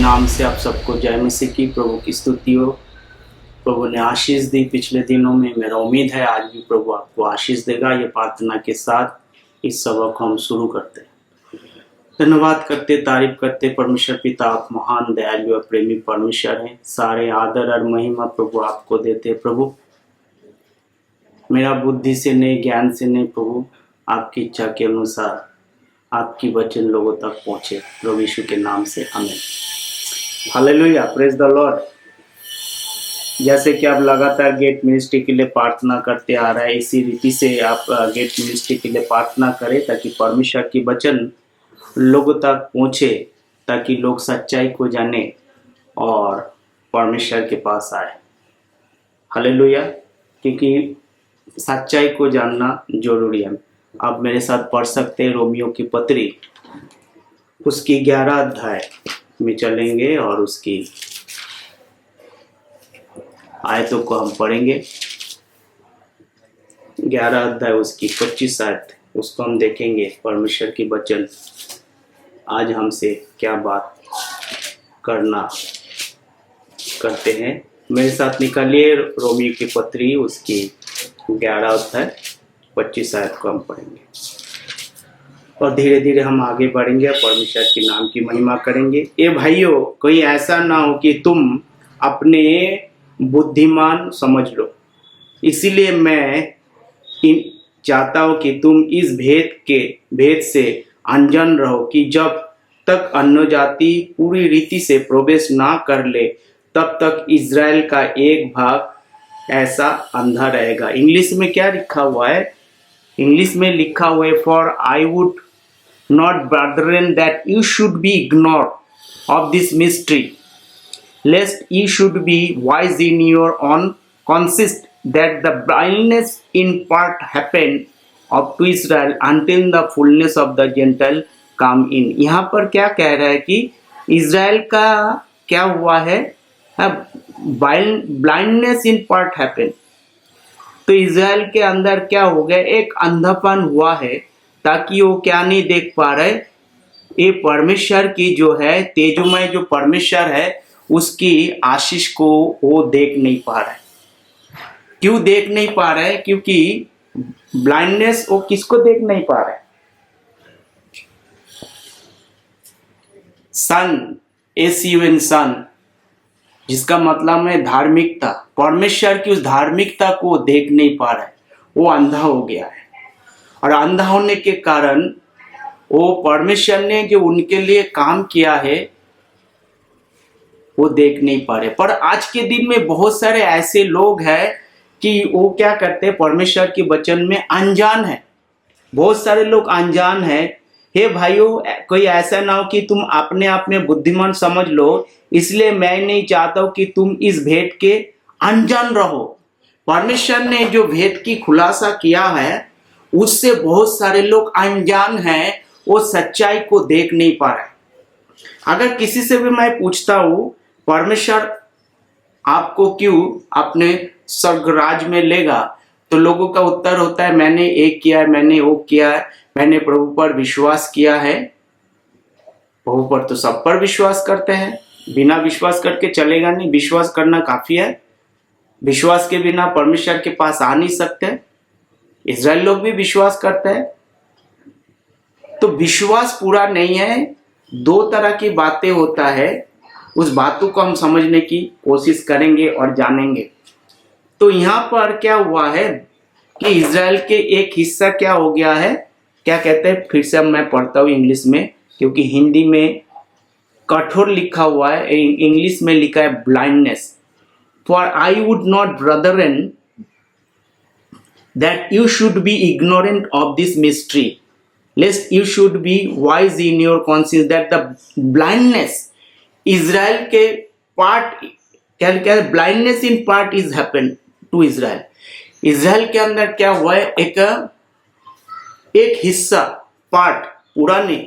नाम से आप सबको जय मसीह की, प्रभु की स्तुति हो। प्रभु ने आशीष दी पिछले दिनों में, मेरा उम्मीद है आज भी प्रभु आपको आशीष देगा। ये प्रार्थना के साथ इस सबक को हम शुरू करते हैं। धन्यवाद करते, तारीफ करते, परमेश्वर पिता आप महान दयालु और प्रेमी परमेश्वर हैं। सारे आदर और महिमा प्रभु आपको देते। प्रभु मेरा बुद्धि से नहीं, ज्ञान से नहीं, प्रभु आपकी इच्छा के अनुसार आपकी वचन लोगों तक पहुंचे। प्रभु यीशु के नाम से आमीन। Hallelujah, praise the Lord. जैसे कि आप लगातार गेट मिनिस्ट्री के लिए प्रार्थना करते आ रहे हैं, इसी रीति से आप गेट मिनिस्ट्री के लिए प्रार्थना करें ताकि परमेश्वर की वचन लोगों तक पहुंचे, ताकि लोग सच्चाई को जाने और परमेश्वर के पास आए। हालेलुया, क्योंकि सच्चाई को जानना जरूरी है। आप मेरे साथ पढ़ सकते हैं रोमियो की पत्री, उसकी 11 अध्याय में चलेंगे और उसकी आयतों को हम पढ़ेंगे। 11 अध्याय उसकी 25 आयत, उसको हम देखेंगे। परमेश्वर की वचन आज हमसे क्या बात करते हैं। मेरे साथ निकालिए रोमियो की पत्री, उसकी 11 अध्याय 25 आयत को हम पढ़ेंगे और धीरे धीरे हम आगे बढ़ेंगे, परमेश्वर के नाम की महिमा करेंगे। ए भाइयों, कोई ऐसा ना हो कि तुम अपने बुद्धिमान समझ लो। इसीलिए मैं चाहता हूं कि तुम इस भेद से अनजान रहो कि जब तक अन्य जाति पूरी रीति से प्रवेश ना कर ले, तब तक इज़राइल का एक भाग ऐसा अंधा रहेगा। इंग्लिश में क्या लिखा हुआ है? इंग्लिश में लिखा हुआ है, for I would not brethren that you should be ignore of this mystery, lest you should be wise in your own consist that the blindness in part happened of to Israel until the fullness of the gentile come in. यहाँ पर क्या कह रहा है कि Israel का क्या हुआ है? Blindness in part happened. तो इज़राइल के अंदर क्या हो गया? एक अंधापन हुआ है, ताकि वो क्या नहीं देख पा रहे, ये परमेश्वर की जो है तेजोमय जो परमेश्वर है उसकी आशीष को वो देख नहीं पा रहे। क्यों देख नहीं पा रहे? क्योंकि ब्लाइंडनेस वो किसको देख नहीं पा रहे? सन, SUN सन, जिसका मतलब है धार्मिकता। परमेश्वर की उस धार्मिकता को देख नहीं पा रहा है, वो अंधा हो गया है। और अंधा होने के कारण वो परमेश्वर ने जो उनके लिए काम किया है वो देख नहीं पा रहे। पर आज के दिन में बहुत सारे ऐसे लोग हैं कि वो क्या करते हैं, परमेश्वर के वचन में अनजान है। बहुत सारे लोग अनजान है। हे भाइयों, कोई ऐसा ना हो कि तुम अपने आप में बुद्धिमान समझ लो। इसलिए मैं नहीं चाहता हूं कि तुम इस भेद के अनजान रहो। परमेश्वर ने जो भेद की खुलासा किया है उससे बहुत सारे लोग अनजान हैं, वो सच्चाई को देख नहीं पा रहे। अगर किसी से भी मैं पूछता हूं परमेश्वर आपको क्यों अपने स्वर्गराज में लेगा, तो लोगों का उत्तर होता है, मैंने एक किया है, मैंने वो किया है, मैंने प्रभु पर विश्वास किया है। प्रभु पर तो सब पर विश्वास करते हैं, बिना विश्वास करके चलेगा नहीं। विश्वास करना काफी है। विश्वास के बिना परमेश्वर के पास आ नहीं सकते। इज़राइल लोग भी विश्वास करते हैं। तो विश्वास पूरा नहीं है। दो तरह की बातें होता है, उस बातों को हम समझने की कोशिश करेंगे और जानेंगे। तो यहाँ पर क्या हुआ है कि इज़राइल के एक हिस्सा क्या हो गया है, क्या कहते हैं, फिर से मैं पढ़ता हूँ इंग्लिश में, क्योंकि हिंदी में कठोर लिखा हुआ है, इंग्लिश में लिखा है blindness. For I would not brethren that you should be ignorant of this mystery, lest you should be wise in your conscious that the blindness, Israel के पार्ट क्या blindness in part is happened to Israel. Israel के अंदर क्या हुआ है, एक हिस्सा, part, पूरा नहीं,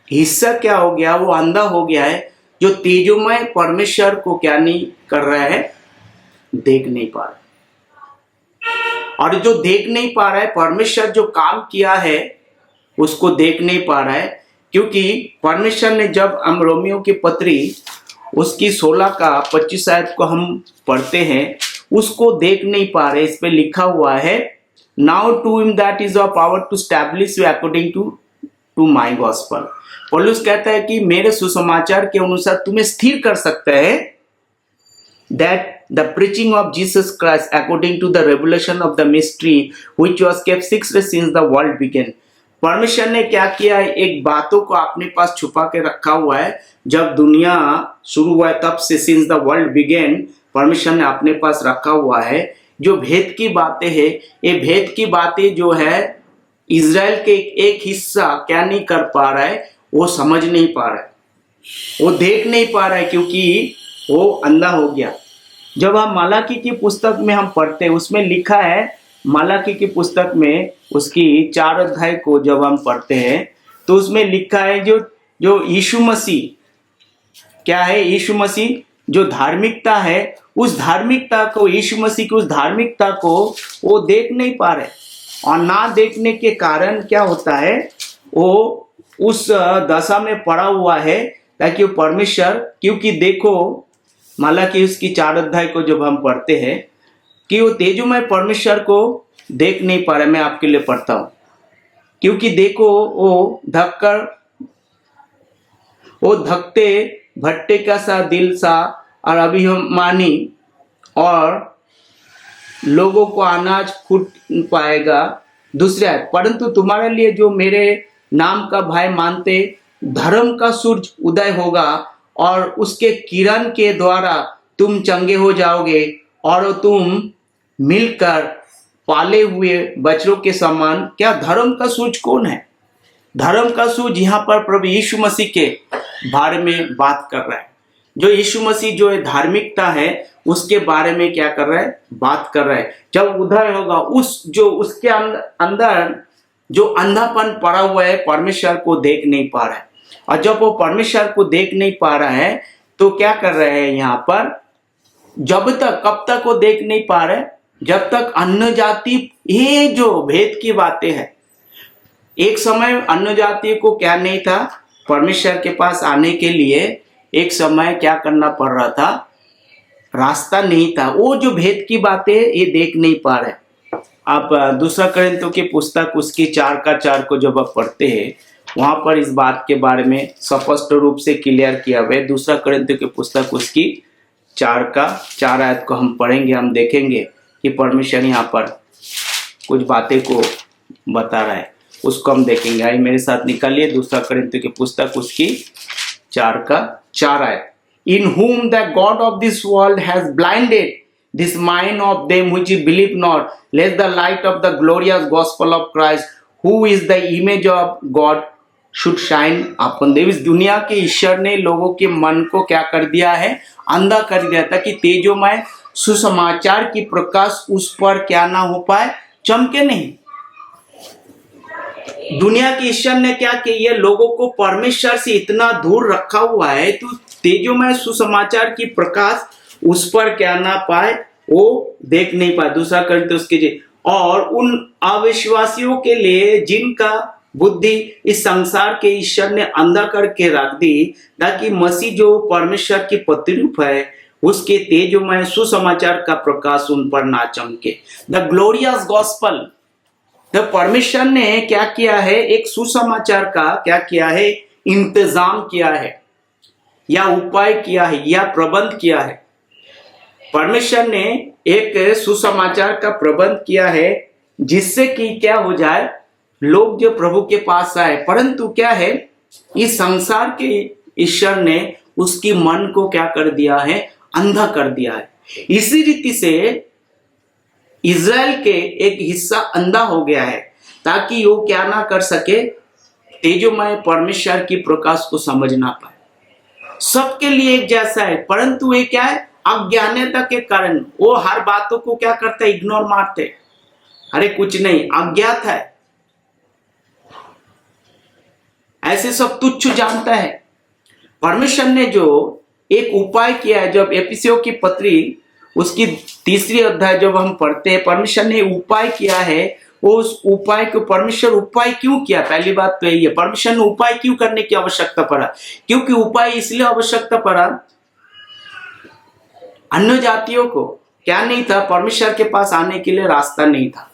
हिस्सा क्या हो गया, वो अंधा हो गया है, जो तेजोमय परमेश्वर को क्या नहीं कर रहा है, देख नहीं पा रहा। और जो देख नहीं पा रहा है, परमेश्वर जो काम किया है उसको देख नहीं पा रहा है। क्योंकि परमेश्वर ने जब हम रोमियो की पत्री उसकी 16 का 25 आयत को हम पढ़ते हैं, उसको देख नहीं पा रहे। इस पे लिखा हुआ है, now to him that is a power to stablish you according to my gospel. पौलुस कहता है कि मेरे सुसमाचार के अनुसार तुम्हें स्थिर कर सकता है, that the preaching of Jesus Christ according to the revelation of the mystery which was kept secret since the world began. परमेश्वर ने क्या किया है, एक बातों को अपने पास छुपा के रखा हुआ है। जब दुनिया शुरू हुआ है तब से, सिंस द वर्ल्ड बिगेन, परमेश्वर ने अपने पास रखा हुआ है। जो भेद की बातें हैं, ये भेद की बातें जो है इज़राइल के एक हिस्सा क्या नहीं कर पा रहा है, वो समझ नहीं पा रहा है, वो देख नहीं पा रहा है, क्योंकि वो अंधा हो गया। जब हम मलाकी की पुस्तक में हम पढ़ते हैं, उसमें लिखा है, मलाकी की पुस्तक में उसकी 4 अध्याय को जब हम पढ़ते हैं तो उसमें लिखा है, जो यीशु मसीह क्या है, यीशु मसीह जो धार्मिकता है, उस धार्मिकता को, यीशु मसीह की उस धार्मिकता को वो देख नहीं पा रहे। और ना देखने के कारण क्या होता है, वो उस दशा में पड़ा हुआ है, ताकि वो परमेश्वर, क्योंकि देखो मलाकी उसकी 4 अध्याय को जब हम पढ़ते हैं कि वो तेजोमय परमेश्वर को देख नहीं पा रहे। मैं आपके लिए पढ़ता हूं, क्योंकि देखो वो धकते भट्टे का सा दिल सा और अभिमानी, और लोगों को अनाज फूट पाएगा। दूसरे आयत, परंतु तुम्हारे लिए जो मेरे नाम का भय मानते, धर्म का सूरज उदय होगा और उसके किरण के द्वारा तुम चंगे हो जाओगे, और तुम मिलकर पाले हुए बच्चों के समान। क्या धर्म का सूरज कौन है? धर्म का सूरज यहाँ पर प्रभु यीशु मसीह के बारे में बात कर रहा है। जो यीशु मसीह जो है धार्मिकता है, उसके बारे में क्या कर रहा है, बात कर रहा है। जब उदय होगा, उसके अंदर जो अंधापन पड़ा हुआ है, परमेश्वर को देख नहीं पा रहा है। और जब वो परमेश्वर को देख नहीं पा रहा है तो क्या कर रहे हैं यहाँ पर, कब तक वो देख नहीं पा रहे, जब तक अन्य जाति, ये जो भेद की बातें हैं, एक समय अन्य जाति को क्या नहीं था, परमेश्वर के पास आने के लिए एक समय क्या करना पड़ रहा था, रास्ता नहीं था। वो जो भेद की बातें ये देख नहीं पा रहे। आप 2 कोरिन्थियों की पुस्तक उसकी 4 का 4 को जब आप पढ़ते हैं, वहां पर इस बात के बारे में स्पष्ट रूप से क्लियर किया हुआ है। 2 कोरिन्थियों की पुस्तक उसकी 4 का 4 आयत को हम पढ़ेंगे, हम देखेंगे कि परमेश्वर यहाँ पर कुछ बातें को बता रहा है, उसको हम देखेंगे। आइए मेरे साथ निकालिए 2 कोरिन्थियों की पुस्तक उसकी 4 का 4 आयत। In whom the God of this world has blinded this mind of them which believe not, lest the light of the glorious gospel of Christ, who is the image of God, should shine upon them। इस दुनिया के ईश्वर ने लोगों के मन को क्या कर दिया है, अंधा कर दिया, ताकि तेजोमय सुसमाचार की प्रकाश उस पर क्या ना हो पाए, चमके नहीं। दुनिया के ईश्वर ने क्या किया, लोगों को परमेश्वर से इतना दूर रखा हुआ है, तो तेजोमय सुसमाचार की प्रकाश उस पर क्या ना पाए, वो देख नहीं पाए। 2 कोरिन्थियों उसके, और उन अविश्वासियों के लिए जिनका बुद्धि इस संसार के ईश्वर ने अंधा करके रख दी, ताकि मसीह जो परमेश्वर की प्रतिरूप है, उसके तेजोमय सुसमाचार का प्रकाश उन पर ना चमके। द ग्लोरियस गॉस्पल, तो परमेश्वर ने क्या किया है, एक सुसमाचार का क्या किया है, इंतजाम किया है, या उपाय किया है, या प्रबंध किया है। परमेश्वर ने एक सुसमाचार का प्रबंध किया है, जिससे कि क्या हो जाए, लोग जो प्रभु के पास आए। परंतु क्या है, इस संसार के ईश्वर ने उसकी मन को क्या कर दिया है, अंधा कर दिया है। इसी रीति से इज़राइल के एक हिस्सा अंधा हो गया है, ताकि वो क्या ना कर सके, तेजोमय परमेश्वर की प्रकाश को समझ ना पाए। सबके लिए एक जैसा है, परंतु ये क्या है, अज्ञानता के कारण वो हर बातों को क्या करते हैं, इग्नोर मारते। अरे कुछ नहीं, अज्ञात है, ऐसे सब तुच्छ जानता है। परमेश्वर ने जो एक उपाय किया है, जब एफिसियों की पत्री उसकी 3 अध्याय जब हम पढ़ते हैं, परमेश्वर ने उपाय किया है, वो उस उपाय को परमेश्वर उपाय क्यों किया? पहली बात तो यही है, परमेश्वर ने उपाय क्यों करने की आवश्यकता पड़ा? क्योंकि उपाय इसलिए आवश्यकता पड़ा, अन्य जातियों को क्या नहीं था, परमेश्वर के पास आने के लिए रास्ता नहीं था।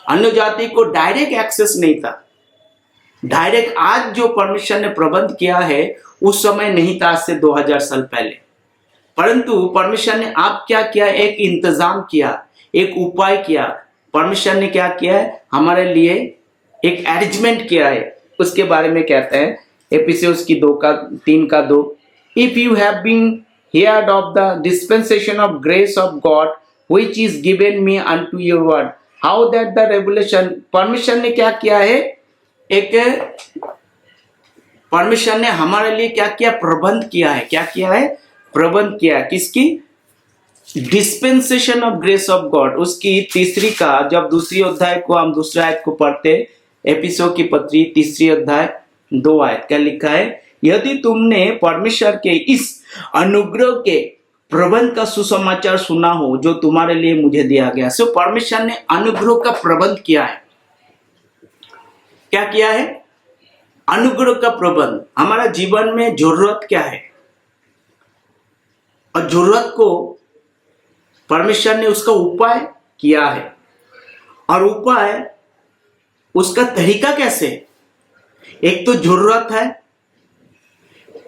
अन्य जाति को डायरेक्ट एक्सेस नहीं था। डायरेक्ट आज जो परमेश्वर ने प्रबंध किया है उस समय नहीं था, आज से 2000 साल पहले। परंतु परमेश्वर ने आप क्या किया? एक इंतजाम किया, एक उपाय किया। परमेश्वर ने क्या किया है? हमारे लिए एक अरेंजमेंट किया है। उसके बारे में कहते हैं एफिसियंस की 3:2, if you have been heard of the dispensation of grace of God which is given me unto your word, how that the revelation, परमेश्वर ने क्या किया है? परमेश्वर ने हमारे लिए क्या किया? प्रबंध किया है। क्या किया है? प्रबंध किया है। किसकी? Dispensation of grace of God, उसकी तीसरी का, जब दूसरी अध्याय को हम दूसरे आयत को पढ़ते, एफिसियों की पत्री 3 अध्याय 2 आयत, क्या लिखा है? यदि तुमने परमेश्वर के इस अनुग्रह के प्रबंध का सुसमाचार सुना हो जो तुम्हारे लिए मुझे दिया गया। सो परमेश्वर ने अनुग्रह का प्रबंध किया है। क्या किया है? अनुग्रह का प्रबंध। हमारा जीवन में जरूरत क्या है, और जरूरत को परमेश्वर ने उसका उपाय किया है। और उपाय, उसका तरीका कैसे? एक तो जरूरत है,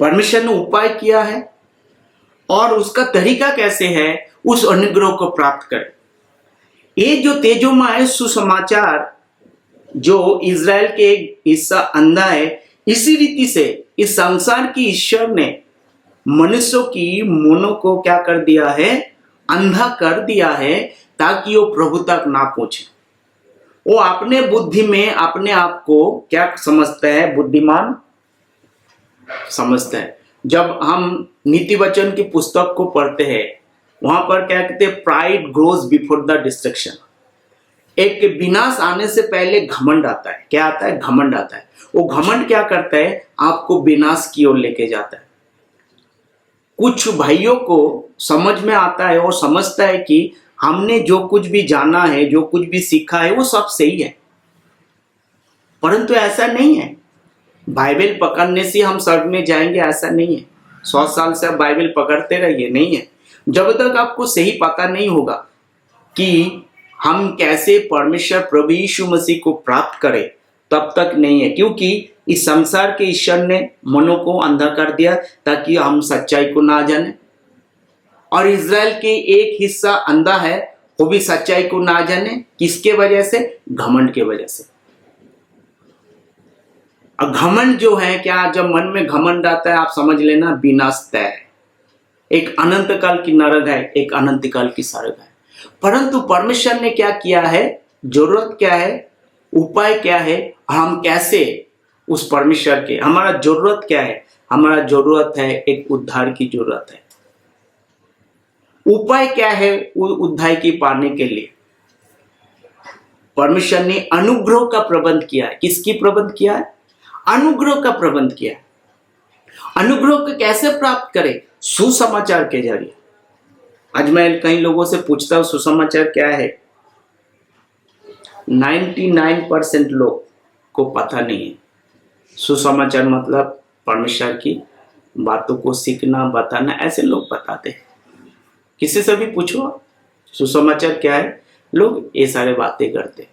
परमेश्वर ने उपाय किया है, और उसका तरीका कैसे है? उस अनुग्रह को प्राप्त करें। ये जो तेजोमय सुसमाचार जो इज़राइल के एक हिस्सा अंधा है, इसी रीति से इस संसार की ईश्वर ने मनुष्यों की मनों को क्या कर दिया है? अंधा कर दिया है, ताकि वो प्रभु तक ना पहुंचे। वो अपने बुद्धि में अपने आप को क्या समझता है? बुद्धिमान समझता है। जब हम नीति वचन की पुस्तक को पढ़ते हैं, वहां पर क्या कहते हैं? Pride grows before the destruction. एक विनाश आने से पहले घमंड आता है। क्या आता है? घमंड आता है। वो घमंड क्या करता है? आपको विनाश की ओर लेके जाता है। कुछ भाइयों को समझ में आता है और समझता है कि हमने जो कुछ भी जाना है, जो कुछ भी सीखा है, वो सब सही है। परंतु ऐसा नहीं है। बाइबल पकड़ने से हम स्वर्ग में जाएंगे, ऐसा नहीं है। 100 साल से आप बाइबल पकड़ते रहिए, नहीं है। जब तक आपको सही पता नहीं होगा कि हम कैसे परमेश्वर प्रभु यीशु मसीह को प्राप्त करें, तब तक नहीं है। क्योंकि इस संसार के ईश्वर ने मनों को अंधा कर दिया ताकि हम सच्चाई को ना जाने, और इज़राइल के एक हिस्सा अंधा है, वो भी सच्चाई को ना जाने। किसके वजह से? घमंड के वजह से। और घमंड जो है, क्या जब मन में घमंड आता है, आप समझ लेना विनाश तय है। एक अनंत काल की नरक है, एक अनंत काल की स्वर्ग है। परंतु परमेश्वर ने क्या किया है? जरूरत क्या है? उपाय क्या है? हम कैसे उस परमेश्वर के, हमारा जरूरत क्या है? हमारा जरूरत है, एक उद्धार की जरूरत है। उपाय क्या है उद्धार की पाने के लिए? परमेश्वर ने अनुग्रह का प्रबंध किया है। किसकी प्रबंध किया है? अनुग्रह का प्रबंध किया है। अनुग्रह को कैसे प्राप्त करें? सुसमाचार के जरिए। आज मैं कई लोगों से पूछता हूं सुसमाचार क्या है, 99% लोग को पता नहीं है। सुसमाचार मतलब परमेश्वर की बातों को सीखना, बताना, ऐसे लोग बताते हैं। किसी से भी पूछो सुसमाचार क्या है, लोग ये सारे बातें करते हैं।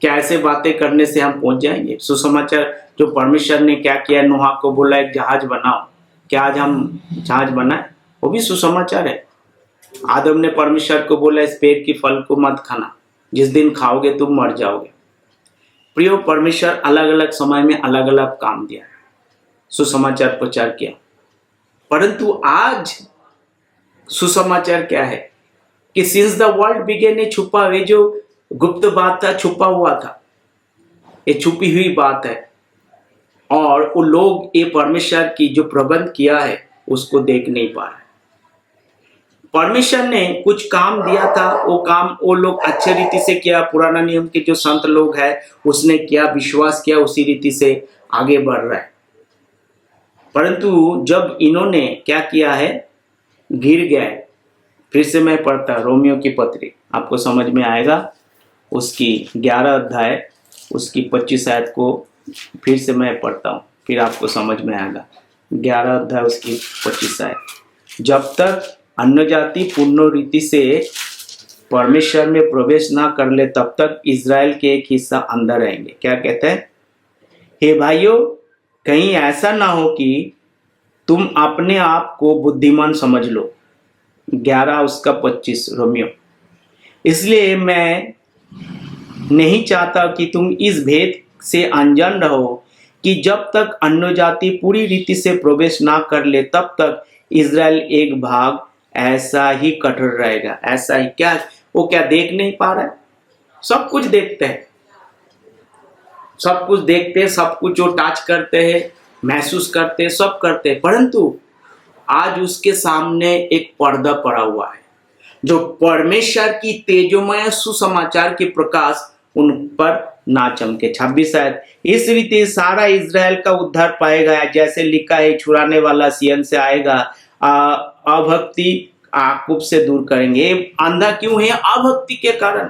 क्या ऐसे बातें करने से हम पहुंच जाएंगे? सुसमाचार जो परमेश्वर ने क्या किया, नोहा को बोला एक जहाज बनाओ, क्या आज हम जहाज बनाए? वो भी सुसमाचार है। आदम ने परमेश्वर को बोला इस पेड़ की फल को मत खाना, जिस दिन खाओगे तुम मर जाओगे। प्रियो, परमेश्वर अलग अलग समय में अलग अलग काम दिया, सुसमाचार प्रचार किया। परंतु आज सुसमाचार क्या है कि सिंस द वर्ल्ड बिगेन, ये छुपा, ये जो गुप्त बात था, छुपा हुआ था, ये छुपी हुई बात है। और वो लोग ये परमेश्वर की जो प्रबंध किया है उसको देख नहीं पा रहे। परमेश्वर ने कुछ काम दिया था, वो काम वो लोग अच्छे रीति से किया। पुराना नियम के जो संत लोग हैं उसने किया, विश्वास किया, उसी रीति से आगे बढ़ रहा है। परंतु जब इन्होंने क्या किया है, गिर गए। फिर से मैं पढ़ता रोमियो की पत्री, आपको समझ में आएगा। उसकी 11 अध्याय उसकी 25 आयत को फिर से मैं पढ़ता हूँ, फिर आपको समझ में आएगा। 11 अध्याय उसकी 25 आयत। जब तक अन्य जाति पूर्ण रीति से परमेश्वर में प्रवेश ना कर ले तब तक इज़राइल के एक हिस्सा अंदर रहेंगे। क्या कहते हैं? हे भाइयों, कहीं ऐसा ना हो कि तुम अपने आप को बुद्धिमान समझ लो। 11 उसका 25 रोमियो। इसलिए मैं नहीं चाहता कि तुम इस भेद से अनजान रहो कि जब तक अन्य जाति पूरी रीति से प्रवेश ना कर ले तब तक इज़राइल एक भाग ऐसा ही कठोर रहेगा। ऐसा ही क्या? वो क्या देख नहीं पा रहा है? सब कुछ देखते हैं, सब कुछ देखते हैं, सब कुछ जो टच करते हैं, महसूस करते हैं, सब करते हैं, परंतु आज उसके सामने एक पर्दा पड़ा हुआ है जो परमेश्वर की तेजोमय सुसमाचार के प्रकाश उन पर ना चमके। 26 आयत। इस रीति सारा इज़राइल का उद्धार पाएगा, जैसे लिखा है, छुड़ाने वाला सियन से आएगा, अभक्ति याकूब से दूर करेंगे। अंधा क्यों है? अभक्ति के कारण।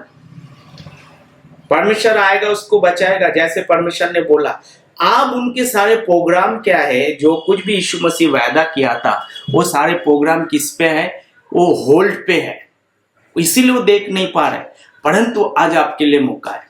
परमेश्वर आएगा, उसको बचाएगा, जैसे परमेश्वर ने बोला। अब उनके सारे प्रोग्राम क्या है? जो कुछ भी यीशु मसीह वायदा किया था वो सारे प्रोग्राम किस पे है? वो होल्ड पे है, इसीलिए वो देख नहीं पा रहे। परंतु आज आपके लिए मौका है,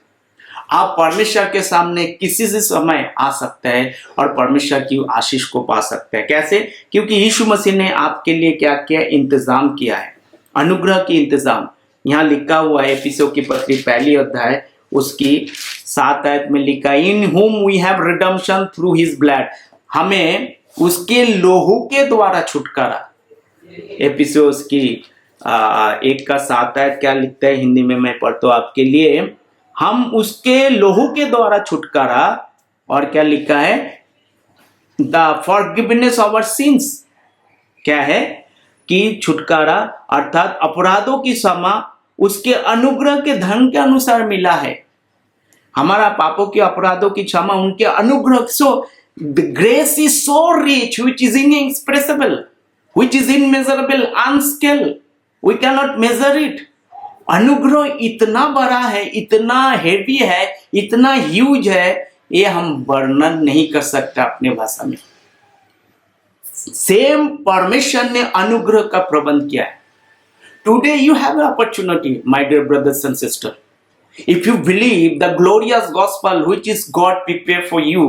आप परमेश्वर के सामने किसी से समय आ सकते हैं और परमेश्वर की आशीष को पा सकते हैं। कैसे? क्योंकि यीशु मसीह ने आपके लिए क्या किया? इंतजाम किया है, अनुग्रह की इंतजाम। यहाँ लिखा हुआ है एफिसियों की पत्री 1 अध्याय उसकी 7 आयत में लिखा, in whom we have redemption through his blood. हमें उसके लोहू के द्वारा छुटकारा। एफिसियों की 1 का 7 आयत क्या लिखता है हिंदी में? मैं पढ़ता हूं आपके लिए। हम उसके लोहू के द्वारा छुटकारा, और क्या लिखा है? The forgiveness of our sins. क्या है? कि छुटकारा अर्थात अपराधों की क्षमा उसके अनुग्रह के धन के अनुसार मिला है। हमारा पापों के अपराधों की क्षमा उनके अनुग्रह। So the grace is so rich which is inexpressible, which is immeasurable, unscale, we can not measure it. अनुग्रह इतना बड़ा है, इतना हेवी है, इतना ह्यूज है, ये हम वर्णन नहीं कर सकते अपने भाषा में। सेम परमेश्वर ने अनुग्रह का प्रबंध किया है। Today you have an opportunity my dear brothers and sister, if you believe the glorious gospel which is God prepared for you,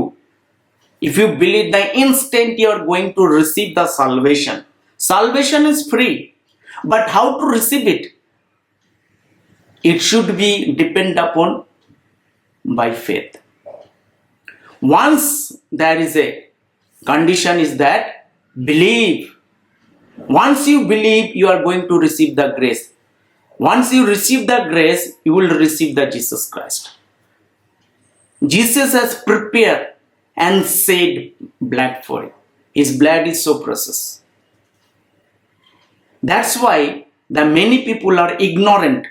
if you believe the instant you are going to receive the salvation. Salvation is free, but how to receive it? It should be depend upon by faith. Once there is a condition is that believe. Once you believe, you are going to receive the grace. Once you receive the grace, you will receive the Jesus Christ. Jesus has prepared and shed blood for it. His blood is so precious. That's why the many people are ignorant.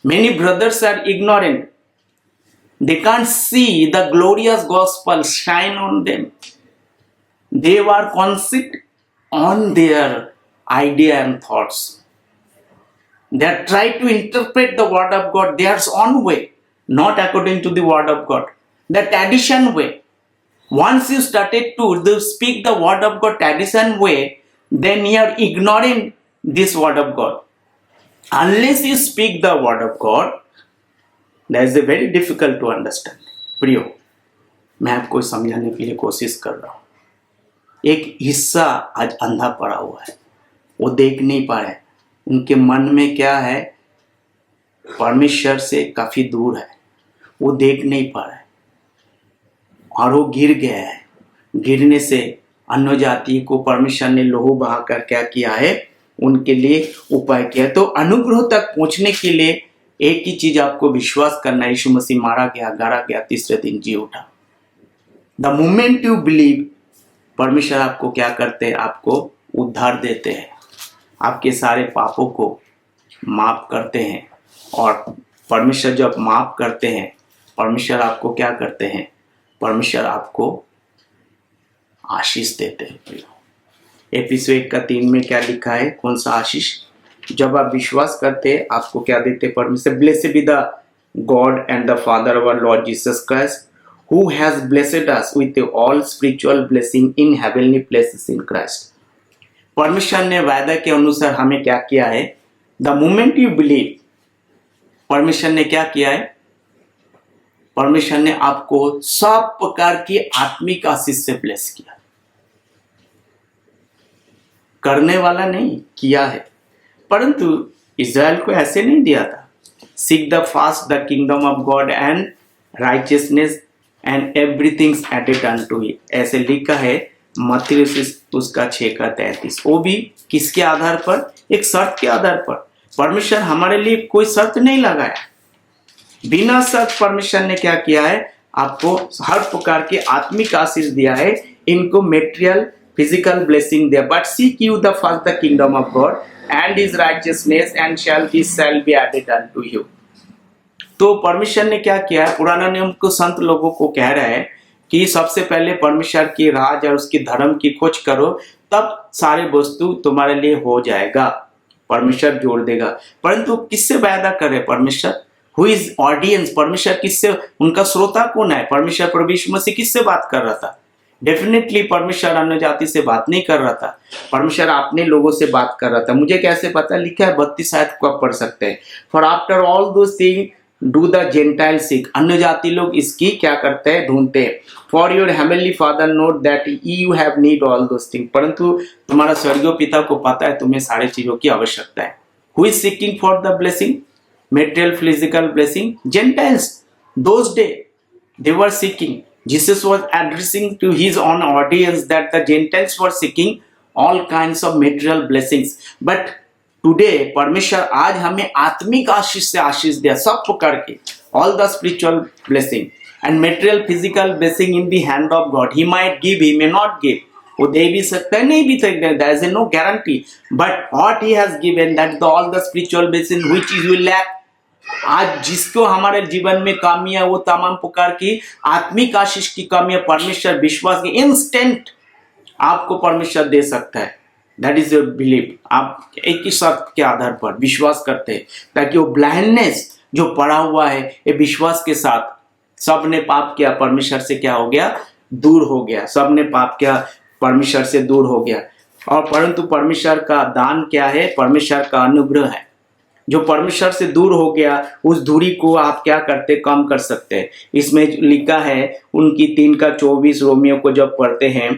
Many brothers are ignorant. They can't see the glorious gospel shine on them. They were conceived on their idea and thoughts. They try to interpret the word of God their own way, not according to the word of God, the tradition way. Once you started to speak the word of God tradition way, then you are ignoring this word of God. Unless you speak the word of God, that is very difficult to understand. प्रियो, मैं आपको समझाने के लिए कोशिश कर रहा हूँ। एक हिस्सा आज अंधा पड़ा हुआ है, वो देख नहीं पा रहे। उनके मन में क्या है? परमेश्वर से काफी दूर है, वो देख नहीं पा रहा है और वो गिर गया है। गिरने से अन्य जाति को परमेश्वर ने लोहू बहाकर क्या किया है? उनके लिए उपाय किया। तो अनुग्रह तक पहुंचने के लिए एक ही चीज आपको विश्वास करना है, यीशु मसीह मारा गया, गाड़ा गया, तीसरे दिन जी उठा। द मोमेंट यू बिलीव, परमेश्वर आपको क्या करते हैं? आपको उद्धार देते हैं, आपके सारे पापों को माफ करते हैं। और परमेश्वर जब माफ करते हैं, परमेश्वर आपको क्या करते हैं? परमेश्वर आपको आशीष देते हैं। एफिसियों 1 का 3 में क्या लिखा है? कौन सा आशीष? जब आप विश्वास करते हैं, आपको क्या देते हैं? परमेश्वर। Blessed be the God and the Father of our Lord Jesus Christ, who has blessed us with all spiritual blessing in heavenly places in Christ. परमेश्वर ने वायदा के अनुसार हमें क्या किया है? The moment you believe, परमेश्वर ने क्या किया है? परमेश्वर ने आपको सब प्रकार की आत्मिक आशीष से ब्लेस किया। करने वाला नहीं, किया है। परंतु इज़राइल को ऐसे नहीं दिया था। Seek the first the kingdom of God and righteousness and everything added unto it, ऐसे लिखा है मत्ती उसका 6:33। वो भी किसके आधार पर? एक शर्त के आधार पर। परमेश्वर हमारे लिए कोई शर्त नहीं लगाया, बिना शर्त परमेश्वर ने क्या किया है? आपको हर प्रकार की आत्मिक आशीष दिया है। इनको मेटेरियल फिजिकल ब्लेसिंग दिया। But seek you the first the kingdom of God and his righteousness and shall be added unto you। तो परमेश्वर ने क्या किया है? पुराना नियम को संत लोगों को कह रहा है कि सबसे पहले परमेश्वर की राज और उसकी धर्म की खोज करो, तब सारे वस्तु तुम्हारे लिए हो जाएगा। परमेश्वर जोड़ देगा। परंतु किससे वायदा करे परमेश्वर? Who is audience? परमेश्वर किससे, उनका श्रोता कौन है? परमेश्वर प्रभु यीशु मसीह किससे बात कर रहा था? डेफिनेटली परमेश्वर अन्य जाति से बात नहीं कर रहा था, परमेश्वर अपने लोगों से बात कर रहा था। मुझे कैसे पता? लिखा है 32 आयत को आप पढ़ सकते हैं। For after all those thing do the gentile seek, अन्य जाति लोग इसकी क्या करते हैं? ढूंढते हैं। For your heavenly father note that you have need all those thing, परंतु तुम्हारा स्वर्गीय पिता को पता है तुम्हें सारे चीजों की आवश्यकता है। Who is seeking for the blessing? Material physical blessing? Gentiles. Those day they were seeking. Jesus was addressing to his own audience that the Gentiles were seeking all kinds of material blessings. But today, परमेश्वर आज हमें आत्मिक आशीष से आशीष दिया, सब प्रकार के, all the spiritual blessing and material physical blessing in the hand of God. He might give, he may not give. वो दे भी सकता है, नहीं भी सकता है. There is no guarantee. But what he has given, that all the spiritual blessing which you will lack. आज जिसको हमारे जीवन में कमी है, वो तमाम प्रकार की आत्मिक आशीष की कमी है, परमेश्वर विश्वास के इंस्टेंट आपको परमेश्वर दे सकता है। That is your believe. आप एक ही शर्त के आधार पर विश्वास करते हैं, ताकि वो ब्लाइंडनेस जो पड़ा हुआ है, ये विश्वास के साथ, सब ने पाप किया, परमेश्वर से क्या हो गया? दूर हो गया। सब ने पाप किया, परमेश्वर से दूर हो गया। और परंतु परमेश्वर का दान क्या है? परमेश्वर का अनुग्रह है। जो परमेश्वर से दूर हो गया, उस दूरी को आप क्या करते? कम कर सकते हैं। इसमें लिखा है उनकी 3:24 रोमियो को जब पढ़ते हैं,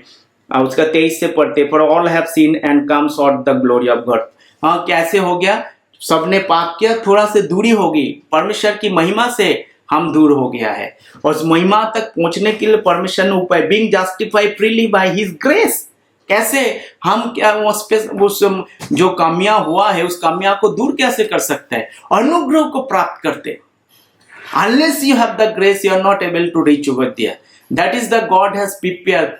उसका 23 से पढ़ते, for all have seen and come short the glory of God. हाँ, कैसे हो गया? सबने पाप किया, थोड़ा से दूरी होगी, परमेश्वर की महिमा से हम दूर हो गया है। और उस महिमा तक पहुंचने के लिए परमेश्वर ने उपाय, being justified freely by his grace. कैसे हम क्या उस जो कमियां हुआ है, उस कमियां को दूर कैसे कर सकते हैं? अनुग्रह को प्राप्त करते। Unless you have the grace, you are not able to reach over there. That is the God has prepared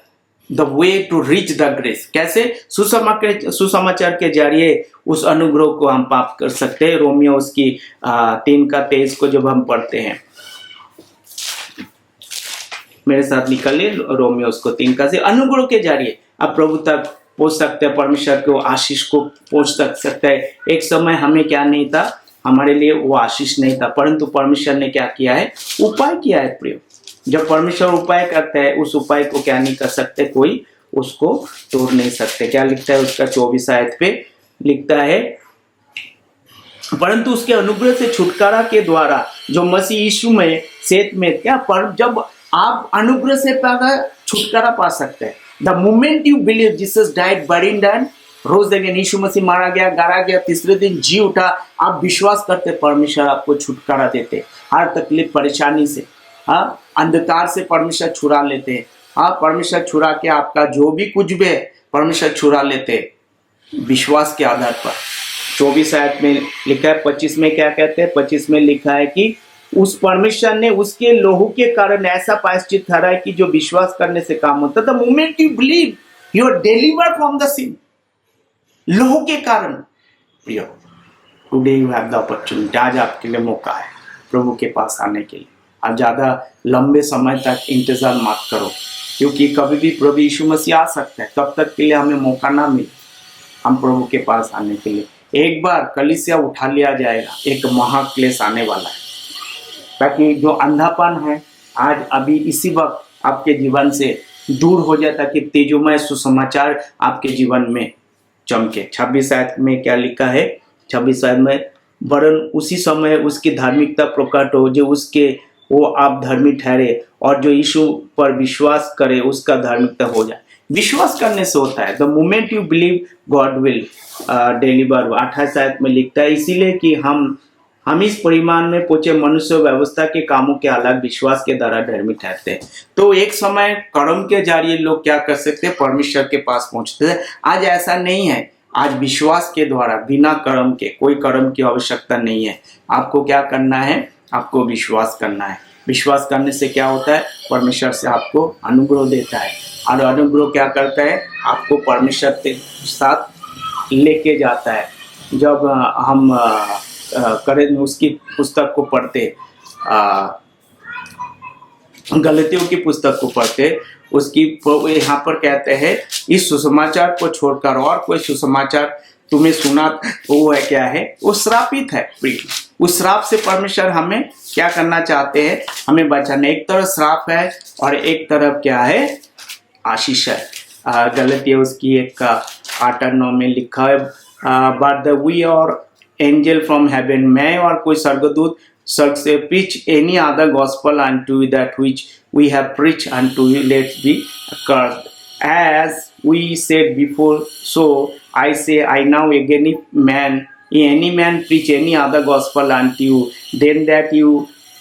the way to reach the grace. कैसे? सुसमाचार के जरिए उस अनुग्रह को हम प्राप्त कर सकते हैं। रोमियो उसकी 3:23 को जब हम पढ़ते हैं, मेरे साथ निकालिए रोमियो उसको 3 का से, अनुग्रह के जरिए आप प्रभु तक पहुंच सकते हैं, परमेश्वर को आशीष को पहुंच सकते हैं। एक समय हमें क्या नहीं था? हमारे लिए वो आशीष नहीं था, परंतु परमेश्वर ने क्या किया है? उपाय किया है प्रयोग। जब परमेश्वर उपाय करता है, उस उपाय को क्या नहीं कर सकते? कोई उसको तोड़ नहीं सकते। क्या लिखता है उसका 24 आयत पे लिखता है, परंतु उसके अनुग्रह से छुटकारा के द्वारा जो मसीह यीशु में सेत में क्या पर, जब आप अनुग्रह से छुटकारा पा सकते हैं। The moment you believe Jesus died, buried and rose again, यीशु मसीह मारा गया, गाड़ा गया, तीसरे दिन जी उठा, आप विश्वास करते, परमेश्वर आपको छुटकारा देते हर तकलीफ परेशानी से। हाँ, अंधकार से परमेश्वर छुड़ा लेते हैं। हाँ, परमेश्वर छुड़ा के आपका जो भी कुछ भी है परमेश्वर छुड़ा लेते विश्वास के आधार पर। 24 आयत में लिखा है, 25 में क्या कहते हैं? 25 में लिखा है कि उस परमेश्वर ने उसके लोहू के कारण ऐसा प्रायश्चित ठहराया कि जो विश्वास करने से काम होता। The moment you believe you are delivered from the sin. लोहू के कारण प्रिय, today you have the opportunity. आज आपके लिए मौका है प्रभु के पास आने के लिए। आप ज्यादा लंबे समय तक इंतजार मत करो, क्योंकि कभी भी प्रभु यीशु मसीह आ सकता है। तब तक के लिए हमें मौका ना मिले हम प्रभु के पास आने के लिए। एक बार कलीसिया उठा लिया जाएगा, एक महाक्लेश आने वाला है। ताकि जो अंधापन है आज अभी इसी वक्त आपके जीवन से दूर हो जाए, ताकि तेजोमय सुसमाचार आपके जीवन में चमके। 26 आयत में क्या लिखा है? 26 आयत में, वरन उसी समय उसकी धार्मिकता प्रकट हो जो उसके वो आप धर्मी ठहरे, और जो यीशु पर विश्वास करे उसका धार्मिकता हो जाए। विश्वास करने से होता है। The moment you believe God will deliver. 28 आयत में लिखता है, इसीलिए कि हम इस परिमाण में पहुंचे मनुष्य व्यवस्था के कामों के अलग विश्वास के द्वारा धर्मी ठहरते हैं। तो एक समय कर्म के जरिए लोग क्या कर सकते हैं? परमेश्वर के पास पहुंचते हैं। आज ऐसा नहीं है। आज विश्वास के द्वारा, बिना कर्म के, कोई कर्म की आवश्यकता नहीं है। आपको क्या करना है? आपको विश्वास करना है। विश्वास करने से क्या होता है? परमेश्वर से आपको अनुग्रह देता है, और अनुग्रह क्या करता है? आपको परमेश्वर के साथ लेके जाता है। जब हम करें उसकी पुस्तक को पढ़ते, गलतियों की पुस्तक को पढ़ते, उसकी यहाँ पर कहते हैं, इस सुसमाचार को छोड़कर और कोई सुसमाचार तुम्हें सुना वो है क्या है? वो श्रापित है। उस श्राप से परमेश्वर हमें क्या करना चाहते हैं? हमें बचाना। एक तरफ श्राप है और एक तरफ क्या है? आशीष है। गलतियों उसकी 1:8-9 में लिखा है, बट द वी और एंजल फ्रॉम हेवन, मैं और कोई स्वर्गदूत स्वर्ग से preach any other gospel unto you that which we have preached unto you, let be accursed. As we said before, so I say I now again, if any man preach any other gospel unto you, then that you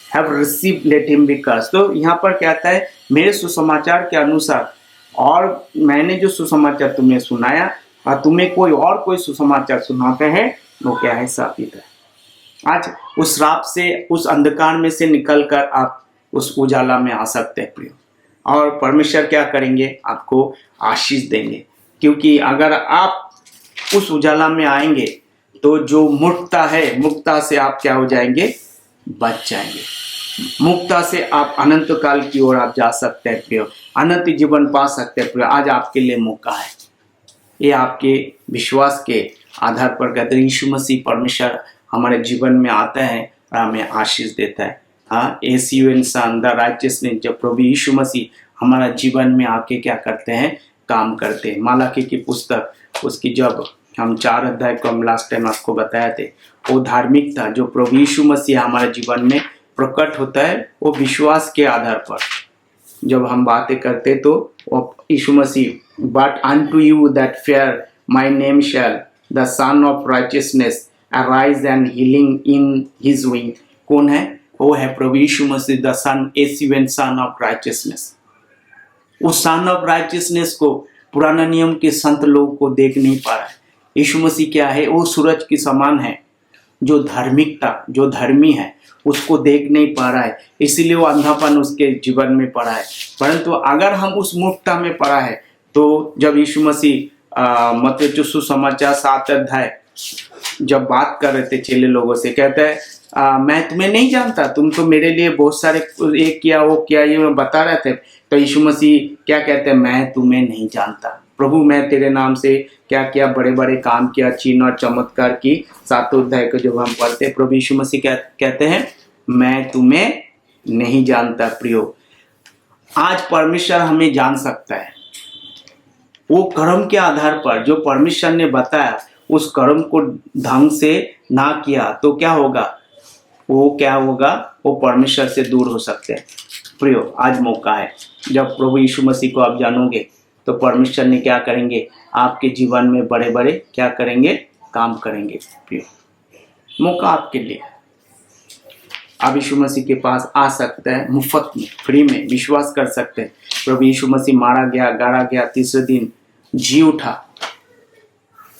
have received, let him be cursed. तो यहाँ पर कहता है, मेरे सुसमाचार के अनुसार, और मैंने जो सुसमाचार तुम्हें सुनाया और तुम्हें कोई सुसमाचार सुनाते हैं, वो क्या है? श्रापित है। आज उस श्राप से, उस अंधकार में से निकलकर आप उस उजाला में आ सकते हैं प्रिय, और परमेश्वर क्या करेंगे? आपको आशीष देंगे। क्योंकि अगर आप उस उजाला में आएंगे तो जो मूर्खता है, मूर्खता से आप क्या हो जाएंगे? बच जाएंगे। मुक्ता से आप अनंत काल की ओर आप जा सकते हैं प्रिय, अनंत जीवन पा सकते हैं प्रिय। आज आपके लिए मौका है। ये आपके विश्वास के आधार पर कहते हैं, यीशु मसीह परमेश्वर हमारे जीवन में आता है और हमें आशीष देता है। हाँ, एसीयू इंसान द राइचियसनेस, जब प्रभु यीशु मसीह हमारा जीवन में आके क्या करते हैं? काम करते हैं। मालाकी की पुस्तक, उसकी जब हम 4 अध्याय को हम लास्ट टाइम आपको बताए थे, वो धार्मिकता जो प्रभु यीशु मसीह हमारे जीवन में प्रकट होता है, वो विश्वास के आधार पर जब हम बातें करते तो वो यीशु मसीह, but unto you that fear my name shall the sun of righteousness arise and healing in his wing. कौन है? वो है प्रभु यीशु मसीह, द सन, एसीवन सन ऑफ राइचियसनेस। उस सन ऑफ राइचियसनेस को पुराना नियम के संत लोगों को देख नहीं पा रहा है। यीशु मसीह क्या है? वो सूरज के समान है, जो धार्मिकता, जो धर्मी है, उसको देख नहीं पा रहा है, इसीलिए वो अंधापन उसके जीवन में पड़ा है। परंतु अगर हम उस मूर्खता में पड़ा है, तो जब यीशु मसीह मत्ती सुसमाचार 7 अध्याय जब बात कर रहे थे चेले लोगों से, कहता है मैं तुम्हें नहीं जानता, तुम तो मेरे लिए बहुत सारे एक किया वो किया ये मैं बता रहे थे। तो यीशु मसीह क्या कहते हैं? मैं तुम्हें नहीं जानता प्रभु, मैं तेरे नाम से क्या किया? बड़े बड़े काम किया, चिन्ह और चमत्कार की। 7 अध्याय को जब हम पढ़ते, प्रभु यीशु मसीह कहते हैं मैं तुम्हें नहीं जानता। प्रियो, आज परमेश्वर हमें जान सकता है। वो कर्म के आधार पर जो परमेश्वर ने बताया, उस कर्म को ढंग से ना किया तो क्या होगा? वो परमेश्वर से दूर हो सकते हैं। प्रियो, आज मौका है। जब प्रभु यीशु मसीह को आप जानोगे तो परमेश्वर ने क्या करेंगे? आपके जीवन में बड़े बड़े क्या करेंगे? काम करेंगे। प्रियो, मौका आपके लिए। आप यीशु मसीह के पास आ सकते हैं, मुफ्त में, फ्री में विश्वास कर सकते हैं। प्रभु यीशु मसीह मारा गया, गाड़ा गया, तीसरे दिन जी उठा।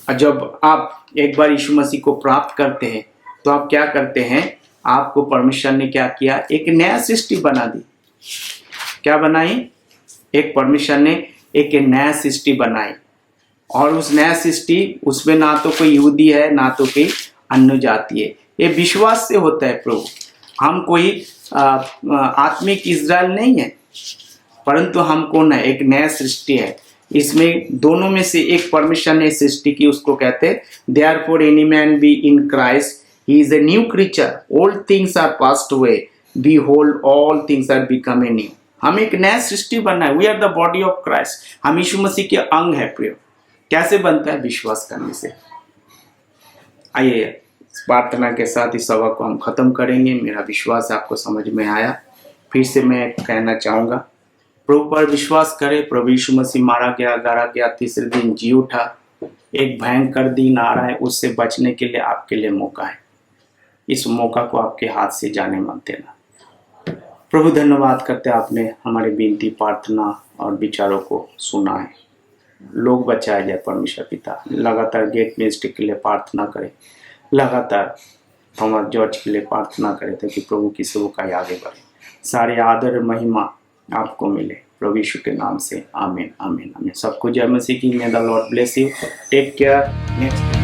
और जब आप एक बार यीशु मसीह को प्राप्त करते हैं तो आप क्या करते हैं? आपको परमेश्वर ने क्या किया? एक नया सृष्टि बना दी। क्या बनाई? परमेश्वर ने एक नया सृष्टि बनाई, और उस नया सृष्टि, उसमें ना तो कोई यहूदी है ना तो कोई अन्य जाति है। ये विश्वास से होता है प्रभु। हम कोई आत्मिक इज़राइल नहीं है, परंतु हम कौन है? एक नया सृष्टि है। इसमें दोनों में से एक परमेश्वर ने सृष्टि की, उसको कहते हैं therefore any man be in Christ he is a new creature, old things are passed away, Behold, all things are becoming new. हम एक नया सृष्टि बनना है. We are the body of Christ. हम यीशु मसीह के अंग है प्रिय. कैसे बनता है? विश्वास करने से. आइए इस प्रार्थना के साथ इस सभा को हम खत्म करेंगे. मेरा विश्वास आपको समझ में आया. फिर से मैं कहना चाहूँगा, प्रभु पर विश्वास करें. प्रभु यीशु मसीह मारा गया, गाड़ा गया, तीसरे दिन जी उठा. एक भयंकर दिन आ रहा है, उससे बचने के लिए आपके लिए मौका है. इस मौका को आपके हाथ से जाने मत देना. प्रभु धन्यवाद करते हैं, आपने हमारे विनती, प्रार्थना और विचारों को सुना है. लोग बचाया जाए परमेश्वर पिता. लगातार गेट मिनिस्ट्री के लिए प्रार्थना करें. लगातार थॉमस जॉर्ज के लिए प्रार्थना करें ताकि प्रभु की सेवकाई आगे बढ़े. सारे आदर महिमा आपको मिले प्रभु यीशु के नाम से. आमीन आमीन आमीन. सबको जय मसीह की. May the Lord bless you. Take care. Next